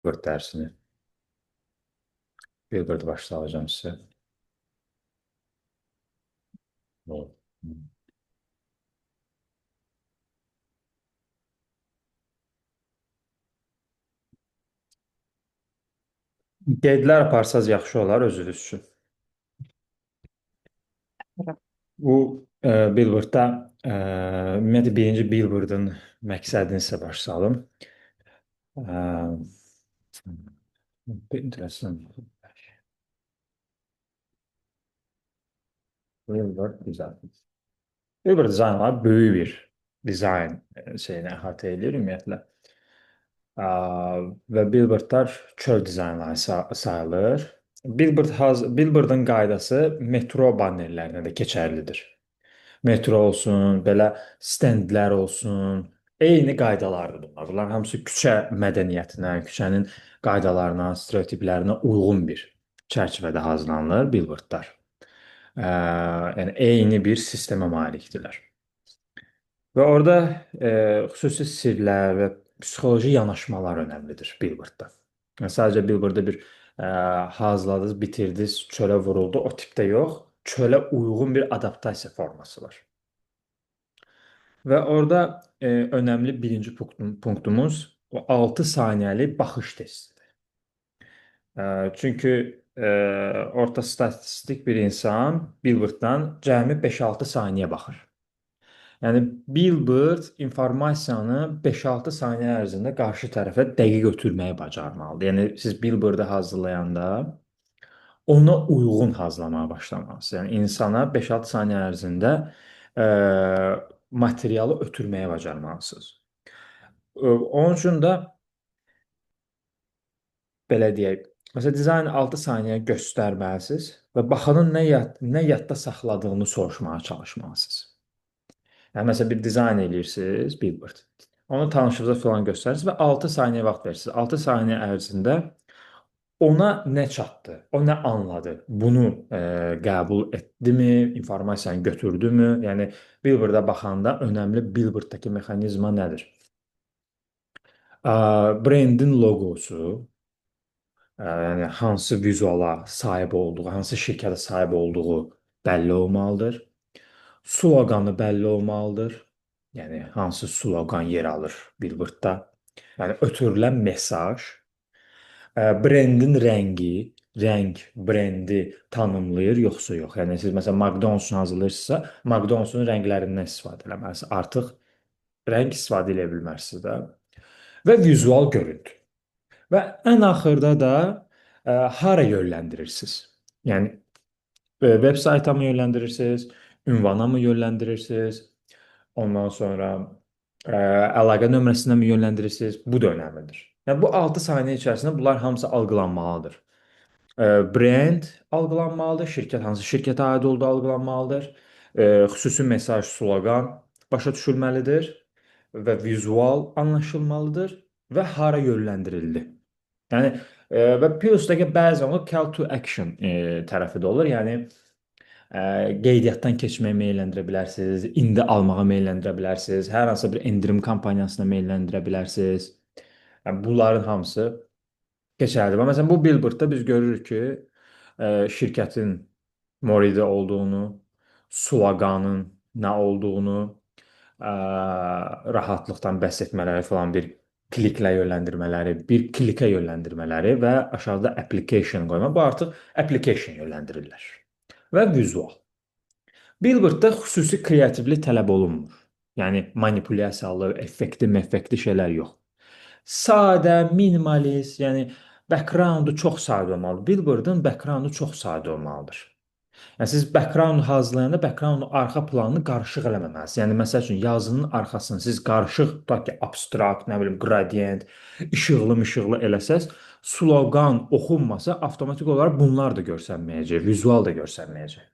Billboard dərsini. Billboard başlayacağım sizə. O. Qeydlər aparsaz yaxşı olar özünüz üçün. Bu Billboardda ümumiyyətlə birinci Billboardın məqsədini sizə başlayalım. Interesting. Billboard güzel. Billboard dizaynlar böyük bir dizayn şeyini əhatə edir ümumiyyətlə. Ə, və billboardlar çöl dizaynları sayılır. Billboardın qaydası metro bannerlərinə də keçərlidir. Metro olsun, belə stendlər olsun, eyni qaydalardır bunlar. Bunlar hamısı küçə mədəniyyətinə, küçənin qaydalarına, stereotiplərinə uyğun bir çərçivədə hazırlanır billboardlar. Yəni eyni bir sistemə malikdirlər. Və orada xüsusi sirlər və psixoloji yanaşmalar önəmlidir billboardda. Yəni, sadəcə billboarda bir hazırladınız, bitirdiniz, çölə vuruldu, o tipdə yox, çölə uyğun bir adaptasiya forması var. Və orada önəmli birinci punktumuz o 6 saniyəlik baxış testidir. Çünki orta statistik bir insan billboarddan cəmi 5-6 saniyə baxır. Yəni billboard informasiyanı 5-6 saniyə ərzində qarşı tərəfə dəqiq ötürməyi bacarmalıdır. Yəni siz billboardu hazırlayanda ona uyğun hazırlamağa başlamalısınız. Yəni insana 5-6 saniyə ərzində ə, materialı ötürməyə bacarmalısınız. Onun üçün də belə deyək, məsələn dizayn 6 saniyə göstərməlisiniz və baxanın nə yadda saxladığını soruşmağa çalışmalısınız. Yəni məsələn bir dizayn eləyirsiniz, billboard. Onu tanışınıza falan göstərirsiniz və 6 saniyə vaxt verirsiniz. 6 saniyə ərzində ona nə çatdı, o nə anladı, bunu qəbul etdimi, informasiyanı götürdümü? Yəni billboarda baxanda önəmli billboarddakı mexanizma nədir? Brendin loqosu, yəni hansı vizuala sahib olduğu, hansı şirkətə sahib olduğu bəlli olmalıdır. Sloqanı bəlli olmalıdır. Yəni hansı sloqan yer alır billboardda. Yəni ötürülən mesaj, brendin rəngi, rəng brendi tanımlayır yoxsa yox. Yəni siz məsələn McDonald's-unu hazırlayırsınızsa, McDonald's-un rənglərindən istifadə etməlisiniz. Artıq rəng istifadə edə bilmərsiniz də. Və vizual görüntü. Və ən axırda da hara yönləndirirsiniz? Yəni veb sayta mı yönləndirirsiniz, ünvana mı yönləndirirsiniz, ondan sonra əlaqə nömrəsinə mi yönləndirirsiniz? Bu da önəmlidir. Yəni bu 6 saniyə içərisində bunlar hamısı algılanmalıdır. Brend algılanmalıdır, şirkət hansı şirkətə aid olduğu algılanmalıdır. Xüsusi mesaj, sloqan başa düşülməlidir və vizual anlaşılmalıdır və hara yönləndirildi. Yəni və Piyusdakı bəzən o call to action tərəfi də olur. Yəni qeydiyyatdan keçməyə meyləndirə bilərsiniz, indi almağa meyləndirə bilərsiniz, hər hansı bir endirim kampaniyasına meyləndirə bilərsiniz. Yəni bunların hamısı keçərlidir. Məsələn, bu billboardda biz görürük ki, şirkətin Moridə olduğunu, sloqanın nə olduğunu, rahatlıqdan bəhs etmələri falan bir kliklə yönləndirmələri, bir klikə yönləndirmələri və aşağıda application qoyma. Bu artıq application yönləndirirlər. Və vizual. Billboardda xüsusi kreativlik tələb olunmur. Yəni manipulyasiyalı, effekti şeylər yox. Sadə, minimalist, yəni backgroundu çox sadə olmalıdır. Billboardun backgroundu çox sadə olmalıdır. Yəni siz background hazırlayanda background arxa planını qarışıq eləməməlisiniz. Yəni məsəl üçün yazının arxasını siz qarışıq, tutaq ki, abstrakt, nə bilim, gradient, işıqlı eləsəz, sloqan oxunmasa avtomatik olaraq bunlar da görsənməyəcək, vizual da görsənməyəcək.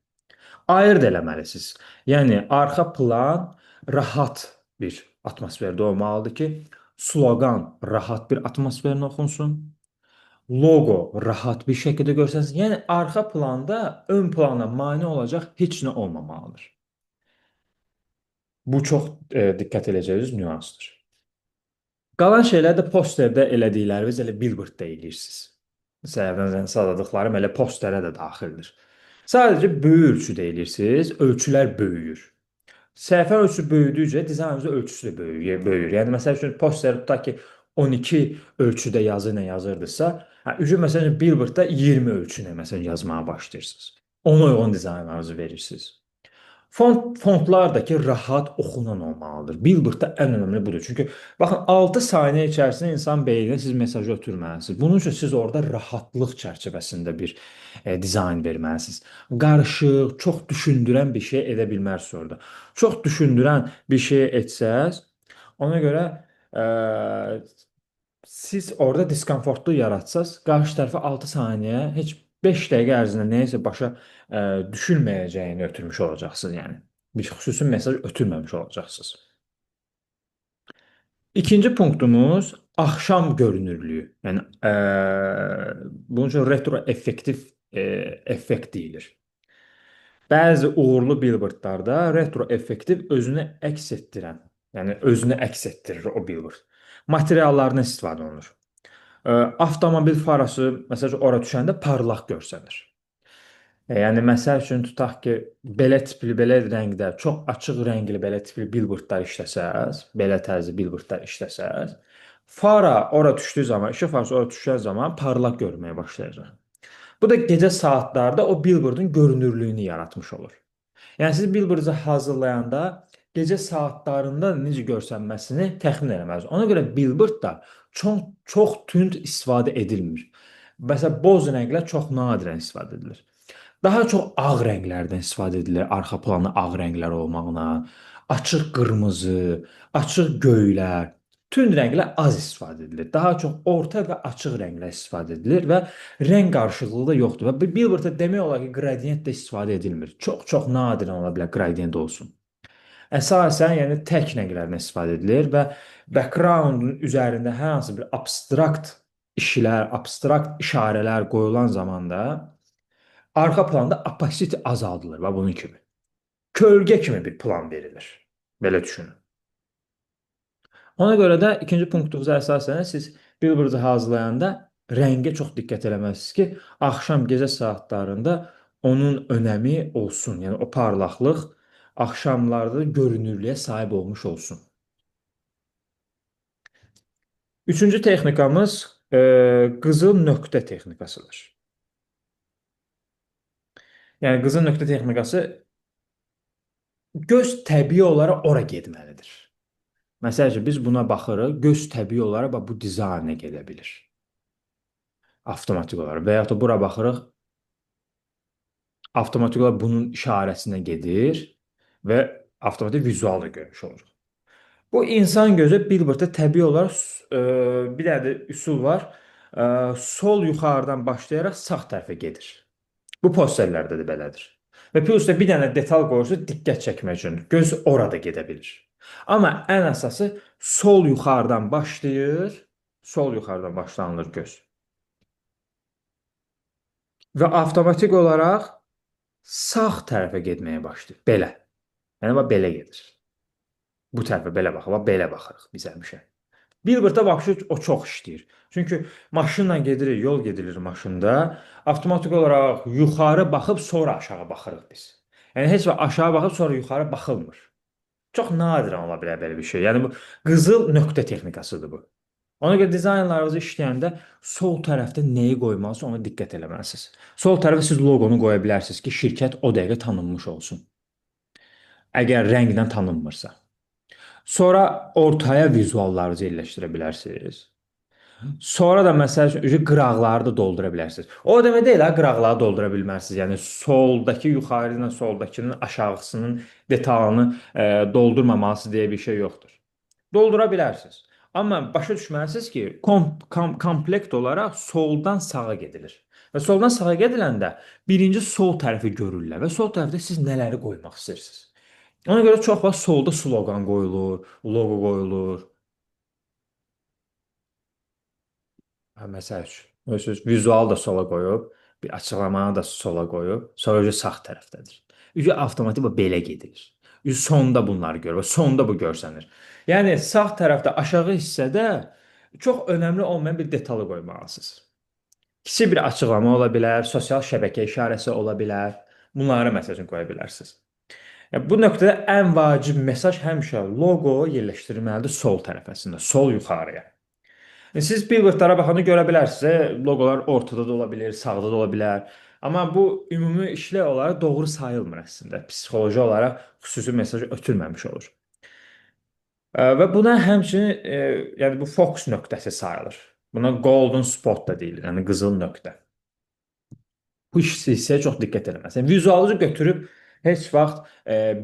Ayırd eləməlisiniz. Yəni arxa plan rahat bir atmosferdə olmalıdır ki, sloqan rahat bir atmosferlə oxunsun. Loqo rahat bir şəkildə görsənsiniz. Yəni arxa planda ön plana mane olacaq heç nə olmamalıdır. Bu çox diqqət edəcəyiniz nüansdır. Qalan şeylər də posterdə elədikləriniz elə billboardda eləyirsiniz. Səhvdən sağladıqlarım elə posterə də daxildir. Sadəcə böyük ölçüdə eləyirsiniz, ölçülər böyüyür. Səhifə ölçüsü böyüdükcə dizaynınızın ölçüsü də böyüyür. Yəni məsəl üçün poster tutaq ki 12 ölçüdə yazı ilə yazırdınızsa, məsələn billboardda 20 ölçü ilə məsələn yazmağa başlayırsınız. Ona uyğun dizaynlarınızı verirsiniz. Fontlar da ki, rahat oxunan olmalıdır. Billboardda ən önəmli budur. Çünki baxın 6 saniyə içərisində insan beyninə siz mesajı ötürməlisiniz. Bunun üçün siz orada rahatlıq çərçivəsində bir dizayn verməlisiniz. Qarışıq, çox düşündürən bir şey edə bilmərsiniz orada. Çox düşündürən bir şey etsəz, ona görə e, siz orada diskomfortlu yaratsaz, qarşı tərəfə 6 saniyə, heç 5 dəqiqə ərzində nəyisə başa düşülməyəcəyini ötürmüş olacaqsınız, yəni. Bir xüsusi mesaj ötürməmiş olacaqsınız. İkinci punktumuz axşam görünürlüyü. Yəni bunun üçün retro effektiv effekt deyilir. Bəzi uğurlu billboardlarda retro effektiv özünü əks etdirən, yəni özünü əks etdirir o billboard. Materiallardan istifadə olunur. Avtomobil farası məsələn ora düşəndə parlaq görsənir. Yəni məsəl üçün tutaq ki, belə tipli, belə rəngdə, çox açıq rəngli belə tipli billboardlar işləsəz, belə tərzli billboardlar işləsəz, fara ora düşdüyü zaman, işıq farası ora düşən zaman parlaq görməyə başlayacaq. Bu da gecə saatlarda o billboardun görünürlüyünü yaratmış olur. Yəni siz billboardu hazırlayanda gecə saatlarında necə görsənməsini təxmin etməlisiniz. Ona görə billboardda çox tünd istifadə edilmir. Məsələn, boz rənglər çox nadirən istifadə edilir. Daha çox ağ rənglərdən istifadə edilir, arxa planı ağ rənglər olmağına, açıq qırmızı, açıq göylər, tünd rənglər az istifadə edilir. Daha çox orta və açıq rənglər istifadə edilir və rəng qarışıqlığı da yoxdur. Və billboardda demək olar ki, qradiyent də istifadə edilmir. Çox nadirən ola bilər qradiyent olsun. Əsasən, yəni tək rənglərdən istifadə edilir və backgroundun üzərində hər hansı bir abstrakt işlər, abstrakt işarələr qoyulan zamanda arxa planda opacity azaldılır və bunun kimi. Kölgə kimi bir plan verilir. Belə düşünün. Ona görə də ikinci punktunuza əsasən siz billboardu hazırlayanda rəngə çox diqqət eləməlisiniz ki, axşam gecə saatlarında onun önəmi olsun. Yəni o parlaqlıq axşamlarda görünürlüyə sahib olmuş olsun. Üçüncü texnikamız qızıl nöqtə texnikasıdır. Yəni qızıl nöqtə texnikası göz təbii olaraq ora getməlidir. Məsəl üçün biz buna baxırıq, göz təbii olaraq bu dizayna gedə bilir. Avtomatik olaraq və yaxud da bura baxırıq, avtomatik olaraq bunun işarəsinə gedir və avtomatik vizual da görmüş oluruq. Bu insan gözü billboardda təbii olaraq bir dənə də üsul var. Sol yuxarıdan başlayaraq sağ tərəfə gedir. Bu posterlərdə də belədir. Və plus da bir dənə detal qoyursa diqqət çəkmək üçün göz orada gedə bilir. Amma ən əsası sol yuxarıdan başlayır, sol yuxarıdan başlanılır göz. Və avtomatik olaraq sağ tərəfə getməyə başlayır. Belə. Yəni belə gedir. Bu tərəfə belə baxır, belə baxırıq biz həmişə. Billboardda vəbşi o çox işləyir. Çünki maşınla gedirik, yol gedilir maşında, avtomatik olaraq yuxarı baxıb sonra aşağı baxırıq biz. Yəni heç vaxt aşağı baxıb sonra yuxarı baxılmır. Çox nadirən ola bilər belə bir şey. Yəni bu qızıl nöqtə texnikasıdır bu. Ona görə dizaynlarınızı işləyəndə sol tərəfdə nəyi qoymalısınız, ona diqqət eləməlisiniz. Sol tərəfə siz loqonu qoya bilərsiniz ki, şirkət o dəqiqə tanınmış olsun. Əgər rəngdən tanınmırsa. Sonra ortaya vizuallarınızı yerləşdirə bilərsiniz. Sonra da məsəl üçün qıraqları da doldura bilərsiniz. O demək deyil, qıraqları doldura bilmərsiniz. Yəni soldakı yuxarı ilə soldakının aşağısının detalını doldurmamalısınız deyə bir şey yoxdur. Doldura bilərsiniz. Amma başa düşməlisiniz ki, komplekt olaraq soldan sağa gedilir. Və soldan sağa gediləndə birinci sol tərəfi görürlər və sol tərəfdə siz nələri qoymaq istəyirsiniz. Ona görə çox vaxt solda sloqan qoyulur, loqo qoyulur. Məsəl üçün, özünüz vizual da sola qoyub, bir açıqlamanı da sola qoyub, sonra sağ tərəfdədir. Avtomatik belə gedir. Sonda bunları görür. Sonda bu görsənir. Yəni sağ tərəfdə aşağı hissədə çox önəmli olmayan bir detalı qoymalısınız. Kiçik bir açıqlama ola bilər, sosial şəbəkə işarəsi ola bilər. Bunları məsəl üçün qoya bilərsiniz. Bu nöqtədə ən vacib mesaj həmişə loqo yerləşdirilməlidir sol tərəfəsində, sol yuxarıya. Siz billboardlara baxanda görə bilərsiniz, loqolar ortada da ola bilər, sağda da ola bilər. Amma bu ümumi işlək olaraq doğru sayılmır əslində. Psixoloji olaraq xüsusi mesaj ötürməmiş olur. Və buna həmçinin yəni bu fokus nöqtəsi sayılır. Buna golden spot da deyilir, yəni qızıl nöqtə. Bu hissəyə çox diqqət eləməlisən. Vizualı götürüb heç vaxt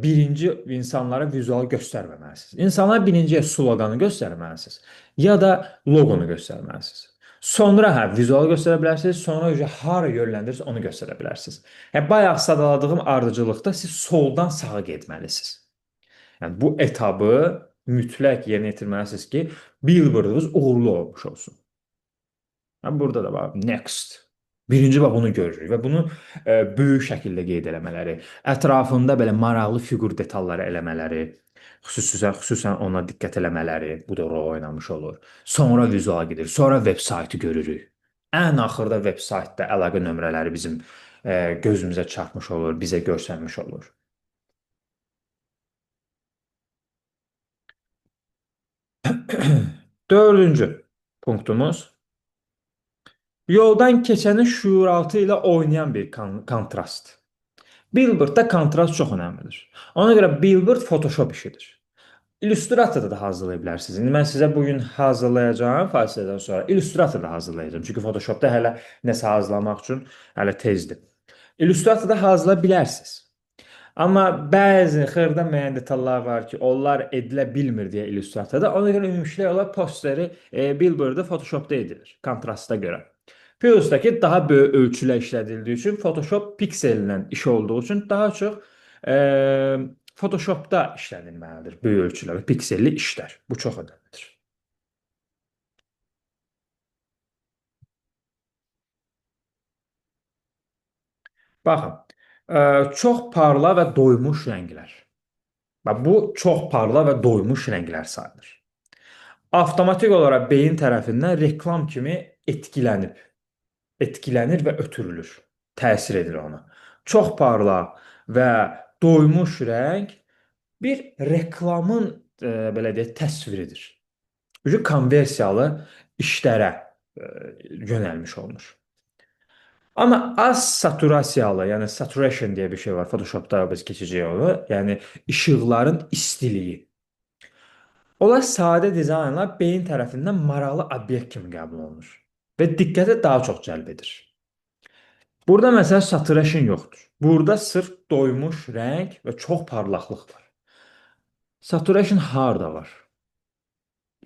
birinci insanlara vizual göstərməməlisiniz. İnsanlara birinci ya sloqanı göstərməlisiniz, ya da loqonu göstərməlisiniz. Sonra hə vizual göstərə bilərsiniz, sonra hara yönləndirirsiniz onu göstərə bilərsiniz. Bayaq sadaladığım ardıcıllıqda siz soldan sağa getməlisiniz. Yəni bu etabı mütləq yerinə yetirməlisiniz ki, billboardunuz uğurlu olmuş olsun. Burada da var next. Birinci bax bunu görürük və bunu böyük şəkildə qeyd eləmələri, ətrafında belə maraqlı fiqur detalları eləmələri, xüsusən ona diqqət eləmələri bu da rol oynamış olur. Sonra vizuala gedir, sonra veb saytı görürük. Ən axırda veb saytda əlaqə nömrələri bizim gözümüzə çarpmış olur, bizə göstərmiş olur. Dördüncü punktumuz yoldan keçənin şuuraltı ilə oynayan bir kontrast. Billboardda kontrast çox önəmlidir. Ona görə billboard Photoshop işidir. İllüstratorda da hazırlaya bilərsiniz. İndi mən sizə bugün hazırlayacağım, fasilədən sonra İllüstratorda hazırlayacağım. Çünki Photoshopda hələ nəsə hazırlamaq üçün hələ tezdir. İllüstratorda hazırlaya bilərsiniz. Amma bəzi xırda müəyyən detallar var ki, onlar edilə bilmir deyə illüstratorda. Ona görə ümumilikdə olaraq posteri billboarda Photoshopda edilir, kontrasta görə. Plus da ki, daha böyük ölçülə işlədildiyi üçün Photoshop piksellə iş olduğu üçün daha çox Photoshopda işlənilməlidir böyük ölçülər və pikselli işlər. Bu çox önəmlidir. Baxın, çox parla və doymuş rənglər. Bu çox parla və doymuş rənglər sayılır. Avtomatik olaraq beyin tərəfindən reklam kimi etkilənir və ötürülür. Təsir edir ona. Çox parlaq və doymuş rəng bir reklamın belə deyək təsviridir. Konversiyalı işlərə yönəlmiş olunur. Amma az saturasiyalı, yəni saturation deyə bir şey var. Photoshopda biz keçəcəyik onu. Yəni işıqların istiliyi. Onlar sadə dizaynlar beyin tərəfindən maraqlı obyekt kimi qəbul olunur və diqqəti daha çox cəlb edir. Burada məsələn saturation yoxdur. Burada sırf doymuş rəng və çox parlaqlıq var. Saturation harda var?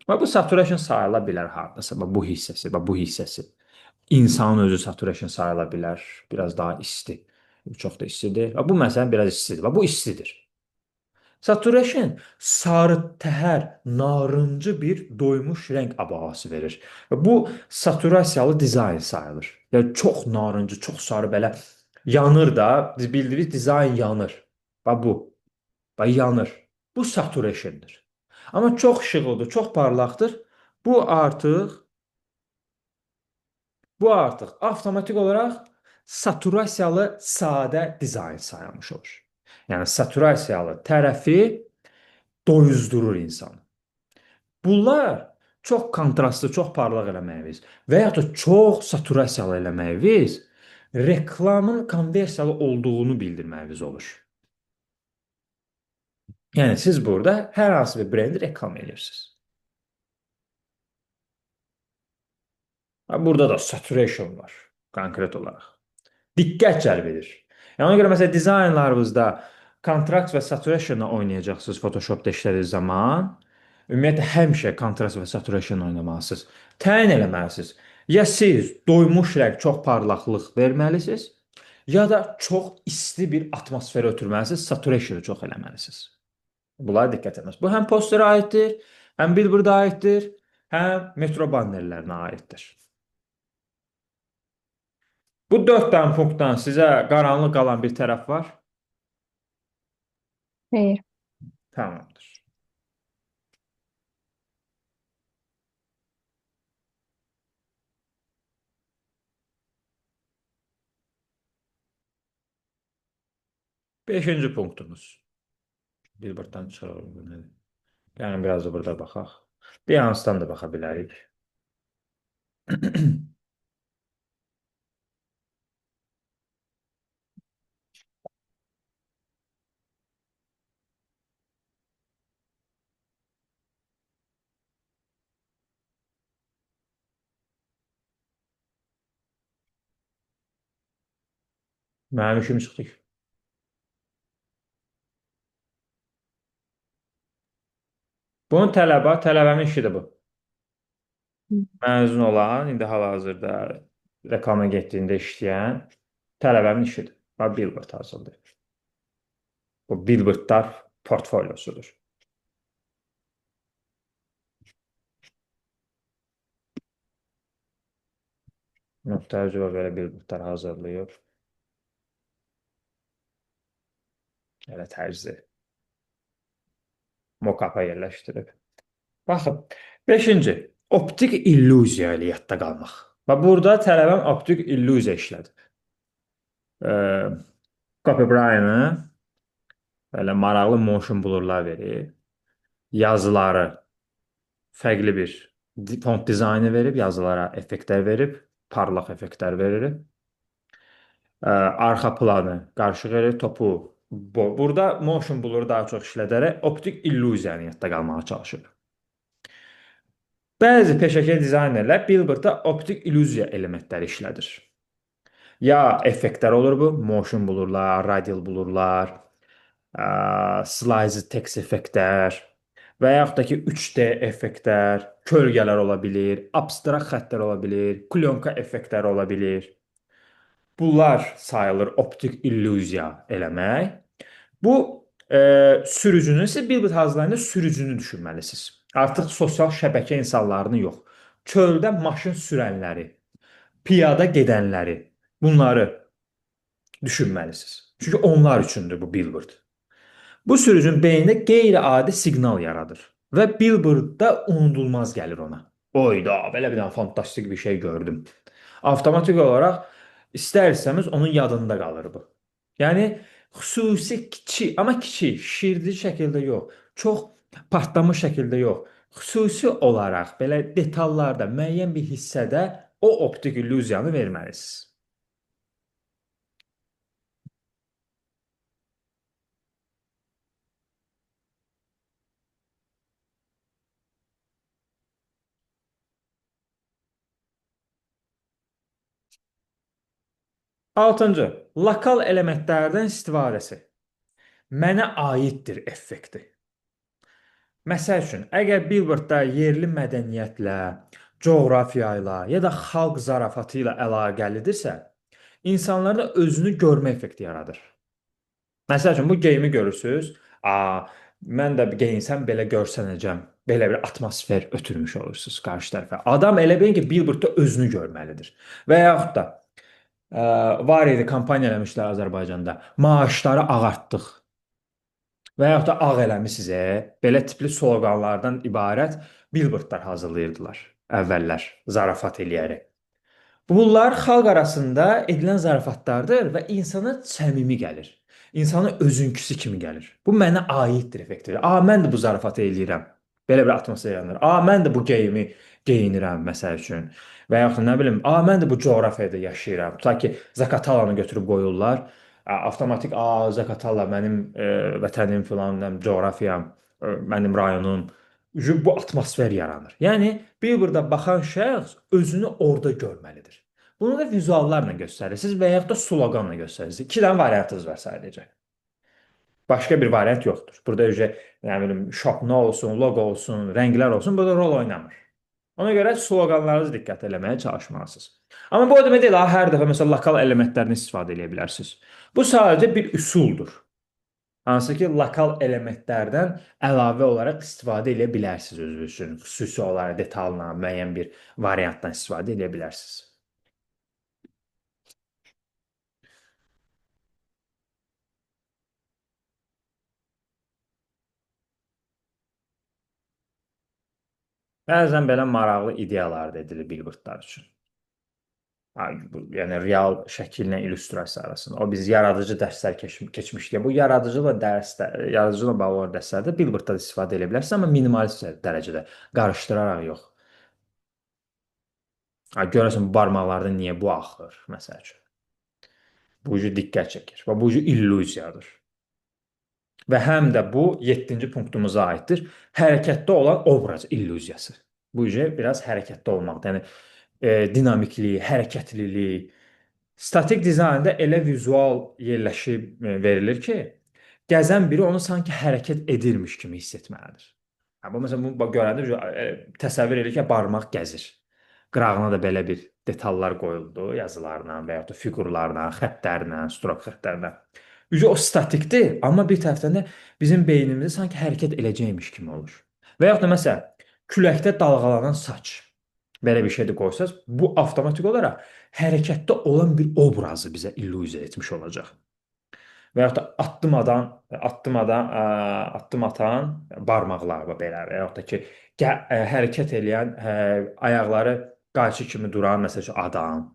Və bu saturation sayıla bilər hardasa. Bu hissəsi, bu hissəsi. İnsanın özü saturation sayıla bilər. Biraz daha isti. Çox da istidir. Və bu məsələn biraz istidir. Və bu istidir. Saturation sarı təhər, narıncı bir doymuş rəng abağası verir. Və bu saturasiyalı dizayn sayılır. Yəni çox narıncı, çox sarı belə yanır da, bildiyiniz dizayn yanır. Və bu. Və yanır. Bu saturationdır. Amma çox işıqlıdır, çox parlaqdır. Bu artıq avtomatik olaraq saturasiyalı sadə dizayn sayılmış olur. Yəni saturasiyalı tərəfi doyuzdurur insanı. Bunlar çox kontrastlı, çox parlaq eləməyiniz və ya da çox saturasiyalı eləməyiniz reklamın konversiyalı olduğunu bildirməyiniz olur. Yəni siz burada hər hansı bir brendi reklam edirsiniz. Burada da saturation var konkret olaraq. Diqqət cəlb edir. Yəni ona görə məsələn dizaynlarınızda kontrast və saturationla oynayacaqsınız Photoshopda işlədiyiniz zaman. Ümumiyyətlə həmişə kontrast və saturation oynamalısınız. Təyin eləməlisiniz. Ya siz doymuş rəng, çox parlaqlıq verməlisiniz, ya da çox isti bir atmosfera ötürməlisiniz, saturationu çox eləməlisiniz. Bunlara diqqət etməlisiniz. Bu həm posterə aiddir, həm billboarda aiddir, həm metro bannerlərinə aiddir. Bu 4 dənə punktdan sizə qaranlıq qalan bir tərəf var. Hayır. Tamamdır. Beşinci punktumuz. Billboarddan çıxaralım bunu. Yəni biraz da burada baxaq. Beyoncé-dan da baxa bilərik. Mənim işim çıxdı ki. Bunun tələbənin işidir bu. Məzun olan, indi hal-hazırda reklama getdiyində işləyən tələbəmin işidir. Və billboard hazırlayır. Bu billboardlar portfolyosudur. Nöqtəucu belə billboardlar hazırlayır. Elə tərzi mokapa yerləşdirib. Baxın, beşinci, optik illüziya ilə yadda qalmaq. Və burada tələbəm optik illüziya işlədir. Copy Brian'ı belə maraqlı motion blurlar verir. Yazıları fərqli bir font dizaynı verib, yazılara effektlər verib, parlaq effektlər verib. Arxa planı qarışıq edir, topu burada motion bluru daha çox işlədərək optik illüziyanı yadda qalmağa çalışır. Bəzi peşəkar dizaynerlər billboardda optik illüziya elementləri işlədir. Ya effektlər olur bu, motion blurlar, radial blurlar, slice text effektlər və yaxud da ki 3D effektlər, kölgələr ola bilir, abstrakt xəttlər ola bilir, plyonka effektləri ola bilir. Bunlar sayılır optik illüziya eləmək. Bu sürücünün, siz billboard hazırlayanda sürücünü düşünməlisiniz. Artıq sosial şəbəkə insanlarını yox. Çöldə maşın sürənləri, piyada gedənləri, bunları düşünməlisiniz. Çünki onlar üçündür bu billboard. Bu sürücünün beynində qeyri-adi siqnal yaradır və billboardda unudulmaz gəlir ona. Oyda, belə bir dənə fantastik bir şey gördüm. Avtomatik olaraq istər-istəməz onun yadında qalır bu. Yəni xüsusi kiçik, amma kiçik, şirdi şəkildə yox, çox partlamış şəkildə yox. Xüsusi olaraq belə detallarda, müəyyən bir hissədə o optik illüziyanı verməlisiniz. Altıncı, lokal elementlərdən istifadəsi. Mənə aiddir effekti. Məsəl üçün, əgər billboardda yerli mədəniyyətlə, coğrafiya ilə ya da xalq zarafatı ilə əlaqəlidirsə, insanlarda özünü görmə effekti yaradır. Məsəl üçün, bu geyimi görürsüz, mən də geyinsəm belə görsənəcəm, belə bir atmosfer ötürmüş olursunuz qarşı tərəfə. Adam elə bilin ki, billboardda özünü görməlidir. Və yaxud da var idi, kampaniya eləmişlər Azərbaycanda, maaşları ağartdıq. Və yaxud da ağ eləmisiniz, belə tipli sloqanlardan ibarət billboardlar hazırlayırdılar əvvəllər zarafat eləyərək. Bunlar xalq arasında edilən zarafatlardır və insana səmimi gəlir. İnsana özünküsü kimi gəlir. Bu mənə aiddir effektidir. Mən də bu zarafatı eləyirəm. Belə bir atmosfer yaranır. Mən də bu geyimi geyinirəm məsəl üçün. Və yaxud nə bilim, mən də bu coğrafiyada yaşayıram. Tutaq ki, Zakatalanı götürüb qoyurlar. Avtomatik, Zakatala mənim vətənim filan, coğrafiyam, mənim rayonum. Bu atmosfer yaranır. Yəni billboarda baxan şəxs özünü orada görməlidir. Bunu da vizuallarla göstərirsiniz və yaxud da sloqanla göstərirsiniz. İki dənə variantınız var sadəcə. Başqa bir variant yoxdur. Burada nə bilim, şapna olsun, loqo olsun, rənglər olsun, burada rol oynamır. Ona görə sloqanlarınızı diqqət eləməyə çalışmalısınız. Amma bu o demək deyil, hər dəfə məsələn lokal elementlərini istifadə edə bilərsiniz. Bu sadəcə bir üsuldur. Hansı ki, lokal elementlərdən əlavə olaraq istifadə edə bilərsiniz özünüz üçün. Xüsusi olaraq detalla, müəyyən bir variantdan istifadə edə bilərsiniz. Bəzən belə maraqlı ideyalar da edilir billboardlar üçün. Yəni real şəkillə illüstrasiya arasında. O biz yaradıcı dərslər keçmişdik. Bu yaradıcılıqla bağlı olan dərslərdə billboarddan istifadə edə bilərsiniz, amma minimalist dərəcədə qarışdıraraq yox. Görəsən bu barmaqlarda niyə bu axır, məsəl üçün. Bu cür diqqət çəkir və bu cür illüziyadır. Və həm də bu 7-ci punktumuza aiddir. Hərəkətdə olan obraz illüziyası. Bu cür biraz hərəkətdə olmaq, yəni dinamiklik, hərəkətlilik. Statik dizaynda elə vizual yerləşib verilir ki, gəzən biri onu sanki hərəkət edirmiş kimi hiss etməlidir. Bu məsələn bunu görəndə təsəvvür edir ki, barmaq gəzir. Qırağına da belə bir detallar qoyuldu yazılarla və ya da fiqurlarla, xəttlərlə, strok xəttlərlə. O statikdir, amma bir tərəfdən də bizim beynimizdə sanki hərəkət eləcəkmiş kimi olur. Və yaxud da məsələn, küləkdə dalğalanan saç. Belə bir şey də qoysaz, bu avtomatik olaraq hərəkətdə olan bir obrazı bizə illüziya etmiş olacaq. Və yaxud da addım atan barmaqlar və belə və yaxud da ki, hərəkət eləyən, ayaqları qayçı kimi duran məsəl üçün adam.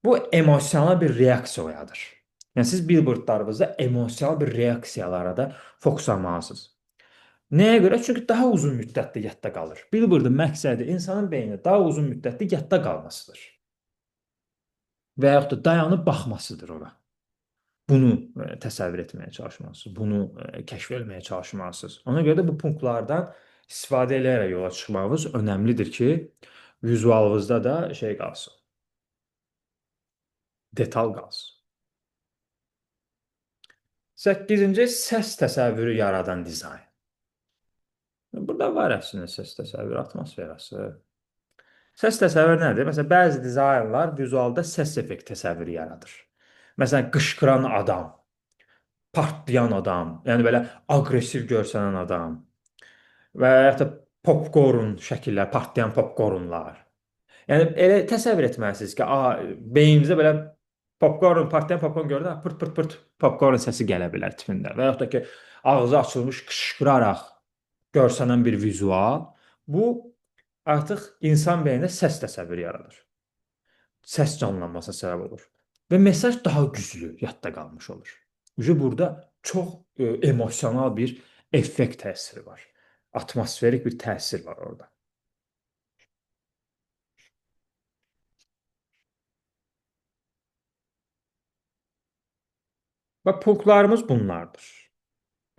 Bu emosional bir reaksiya oyadır. Yəni siz billboardlarınızda emosional bir reaksiyalara da fokuslanmalısınız. Nəyə görə? Çünki daha uzun müddətli yadda qalır. Billboardun məqsədi insanın beynində daha uzun müddətli yadda qalmasıdır. Və yaxud da dayanıb baxmasıdır ora. Bunu təsəvvür etməyə çalışmalısınız. Bunu kəşf etməyə çalışmalısınız. Ona görə də bu punktlardan istifadə edərək yola çıxmağınız önəmlidir ki, vizualınızda da şey qalsın. Detal qalsın. 8-ci səs təsəvvürü yaradan dizayn. Burada var əslində səs təsəvvürü atmosferası. Səs təsəvvürü nədir? Məsələn, bəzi dizaynlar vizualda səs effekt təsəvvürü yaradır. Məsələn, qışqıran adam, partlayan adam, yəni belə aqressiv görsənən adam və ya da popkorn şəkillər, partlayan popkornlar. Yəni elə təsəvvür etməlisiniz ki, beyninizdə belə partlayan popkorn gördə, pırt pırt pırt popkorn səsi gələ bilər tipində. Və yaxud da ki, ağzı açılmış qışqıraraq görsənən bir vizual, bu artıq insan beynində səs təsəvvürü yaradır. Səs canlanmasına səbəb olur. Və mesaj daha güclü yadda qalmış olur. Burada çox emosional bir effekt təsiri var. Atmosferik bir təsir var orada. Və punktlarımız bunlardır.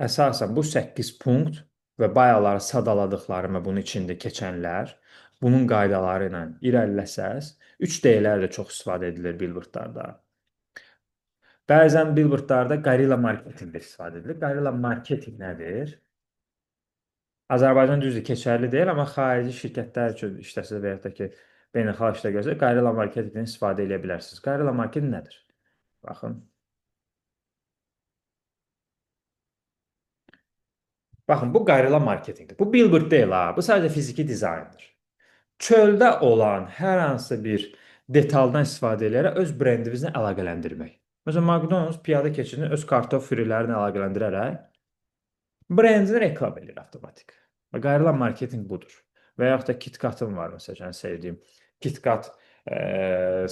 Əsasən bu 8 punkt və bayaqları sadaladıqlarımı bunun içində keçənlər, bunun qaydaları ilə irəliləsəz, 3D-lər də çox istifadə edilir billboardlarda. Bəzən billboardlarda gorilla marketinq istifadə edilir. Gorilla marketinq nədir? Azərbaycan düzdür, keçərli deyil, amma xarici şirkətlər üçün işləsə və ya da ki, beynəlxalq işlə görsə, gorilla marketinqdən istifadə edə bilərsiniz. Gorilla marketinq nədir? Baxın. Baxın, bu gorilla marketinqdir. Bu billboard deyil ha, bu sadəcə fiziki dizayndır. Çöldə olan hər hansı bir detaldan istifadə edərək öz brendinizlə əlaqələndirmək. Məsələn, McDonald's piyada keçidini öz kartof fürülərini əlaqələndirərək brendini reklam edir avtomatik. Və qayılan marketinq budur. Və yaxud da KitKatın var, məsələn, sevdiyim. KitKat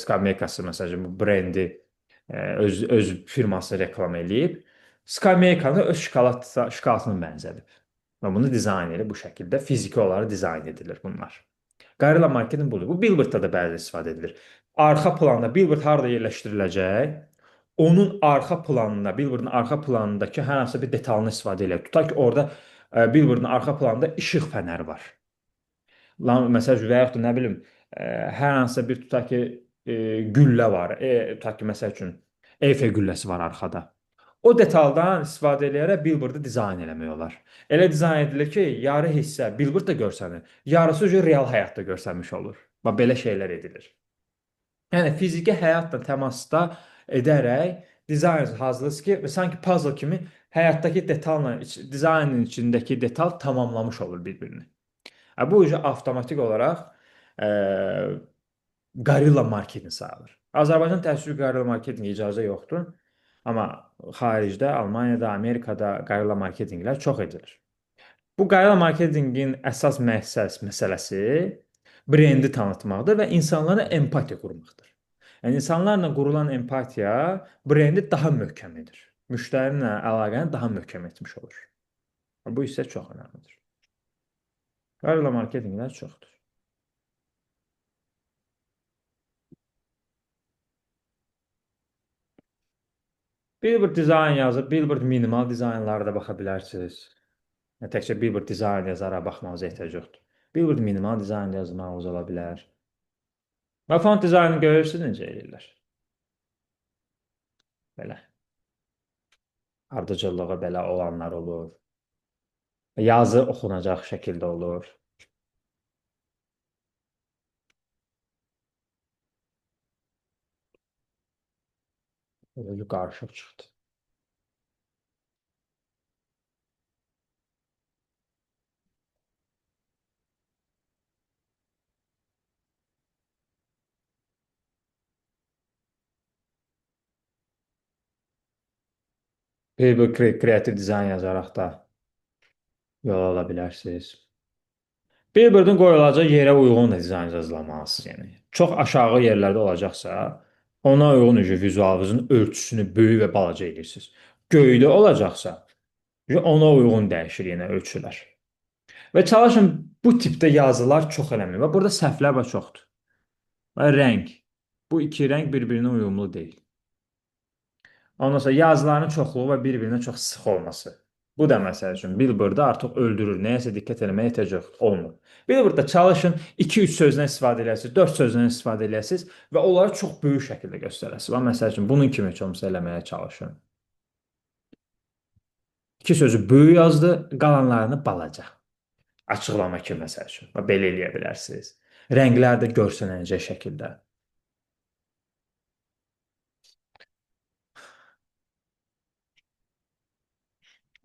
skameykası, məsələn, bu brendi öz firması reklam eləyib. Skameykanı öz şokoladına bənzədib. Və bunu dizayn edib bu şəkildə. Fiziki olaraq dizayn edilir bunlar. Gorilla marketinq budur. Bu billboardda da bəzi istifadə edilir. Arxa planda billboard harada yerləşdiriləcək? Onun arxa planında, billboardun arxa planındakı hər hansı bir detalını istifadə edək. Tutaq ki, orada billboardun arxa planında işıq fənəri var. Məsələn, və yaxud da nə bilim, hər hansı bir tutaq ki, güllə var. Tutaq ki, məsəl üçün, Eyfel gülləsi var arxada. O detaldan istifadə edərək billboardu dizayn eləmək olar. Elə dizayn edilir ki, yarı hissə billboard da görsənir, yarısı real həyatda görsənmiş olur. Və belə şeylər edilir. Yəni fiziki həyatla təmasda edərək dizayn hazırlayırsınız ki, sanki puzzle kimi həyatdakı detalla dizaynın içindəki detal tamamlamış olur bir-birini. Bu avtomatik olaraq gorilla marketinq sayılır. Azərbaycan təəssüf gorilla marketinq icazə yoxdur. Amma xaricdə, Almaniyada, Amerikada gorilla marketinqlər çox edilir. Bu qayda marketinqin əsas məsələsi brendi tanıtmaqdır və insanlara empatiya qurmaqdır. Yəni insanlarla qurulan empatiya brendi daha möhkəm edir. Müştərinlə əlaqəni daha möhkəm etmiş olur. Bu isə çox önəmlidir. Qayda marketinqlər çoxdur. Billboard dizayn yazıb, Billboard minimal dizaynlara da baxa bilərsiniz. Yəni, təkcə Billboard dizayn yazaraq baxmağınıza ehtiyac yoxdur. Billboard minimal dizayn yazmağınız ola bilər. Və font dizaynını görürsünüz necə eləyirlər. Belə. Ardıcıllığı belə olanlar olur. Yazı oxunacaq şəkildə olur. Böyle qarışıq çıxdı. Billboard kreativ dizayn yazaraq da yol ala bilərsiniz. Billboardun qoyulacağı yerə uyğun da dizayn hazırlamalısınız. Yəni, çox aşağı yerlərdə olacaqsa, ona uyğun vizualınızın ölçüsünü böyük və balaca edirsiniz. Göydə olacaqsa, ona uyğun dəyişir yenə ölçülər. Və çalışın bu tipdə yazılar çox önəmli. Və burada səhvlər var çoxdur. Və rəng. Bu iki rəng bir-birinə uyumlu deyil. Ondan sonra yazıların çoxluğu və bir-birinə çox sıx olması. Bu da məsəl üçün billboardu artıq öldürür. Nəyəsə diqqət eləməyə ehtiyac olmur. Billboardda çalışın 2-3 sözdən istifadə edəsiniz, 4 sözdən istifadə edəsiniz və onları çox böyük şəkildə göstərəsiniz. Və məsəl üçün bunun kimi heç olmasa eləməyə çalışın. 2 sözü böyük yazdı, qalanlarını balaca. Açıqlama kimi məsəl üçün. Belə eləyə bilərsiniz. Rənglər də görsənəcək şəkildə.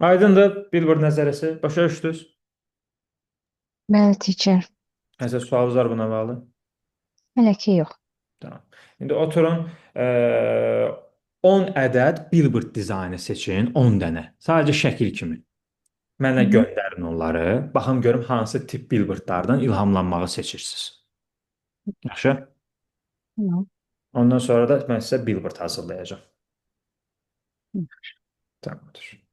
Aydındır billboard nəzəriyyəsi. Başa düşdünüz? Bəli, teacher. Nəsə sualınız var buna bağlı? Hələ ki yox. Tamam. İndi oturun 10 ədəd billboard dizaynı seçin, 10 dənə. Sadəcə şəkil kimi. Mənə göndərin onları. Baxım görüm hansı tip billboardlardan ilhamlanmağı seçirsiniz. Yaxşı? Tamam. Ondan sonra da mən sizə billboard hazırlayacağam. Tamamdır.